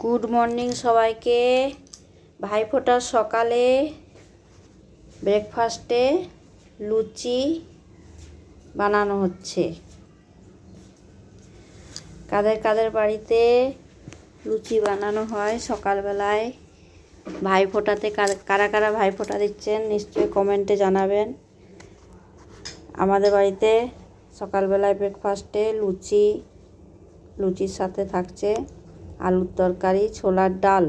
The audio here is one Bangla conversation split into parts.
গুড মর্নিং সবাইকে। ভাইফোঁটার সকালে ব্রেকফাস্টে লুচি বানানো হচ্ছে। কাদের কাদের বাড়িতে লুচি বানানো হয় সকালবেলায়? ভাইফোঁটাতে কারা কারা ভাইফোঁটা দিচ্ছেন নিশ্চয়ই কমেন্টে জানাবেন। আমাদের বাড়িতে সকালবেলায় ব্রেকফাস্টে লুচির সাথে থাকছে আলুর তরকারি, ছোলার ডাল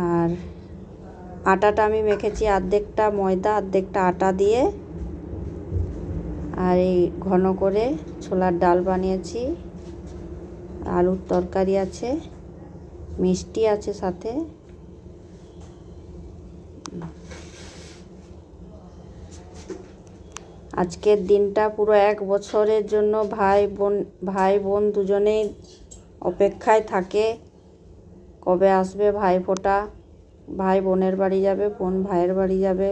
আর আটাটা আমি মেখেছি অর্ধেকটা ময়দা অর্ধেকটা আটা দিয়ে, আর এই ঘন করে ছোলার ডাল বানিয়েছি। আলুর তরকারি আছে, মিষ্টি আছে সাথে। আজকের দিনটা পুরো 1 বছরের জন্য ভাই বোন দুজনেই অপেক্ষায় থাকে কবে আসবে ভাইফোঁটা। ভাই বোনের বাড়ি যাবে, বোন ভাইয়ের বাড়ি যাবে।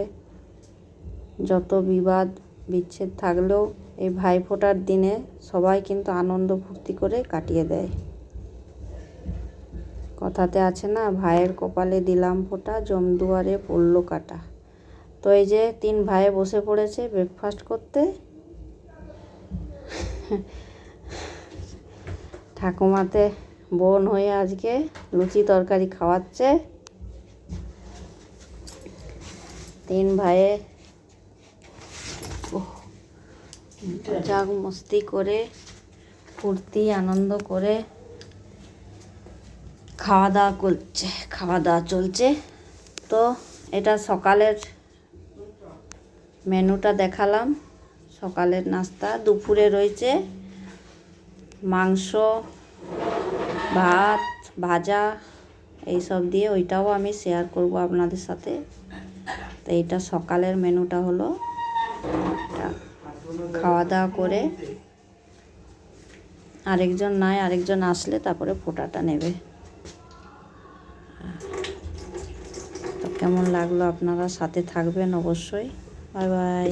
যত বিবাদ বিচ্ছেদ থাকলেও এই ভাইফোঁটার দিনে সবাই কিন্তু আনন্দ ফুর্তি করে কাটিয়ে দেয়। কথাতে আছে না, ভাইয়ের কপালে দিলাম ফোঁটা, জমদুয়ারে পড়ল কাটা। তো এই যে 3 ভাই বসে পড়েছে ব্রেকফাস্ট করতে। ঠাকুমাতে বোন হয়ে আজকে লুচি তরকারি খাওয়াচ্ছে। 3 ভাইয়ে মজা মস্তি করে ফুর্তি আনন্দ করে খাওয়া দাওয়া চলছে। তো এটা সকালের মেনুটা দেখালাম, সকালের নাস্তা। দুপুরে রয়েছে মাংস, ভাত, ভাজা এইসব দিয়ে, ওইটাও আমি শেয়ার করব আপনাদের সাথে। তো এইটা সকালের মেনুটা হলো। খাওয়া দাওয়া করে আরেকজন আসলে তারপরে ফোঁটাটা নেবে। তো কেমন লাগলো আপনারা সাথে থাকবেন অবশ্যই। Bye bye.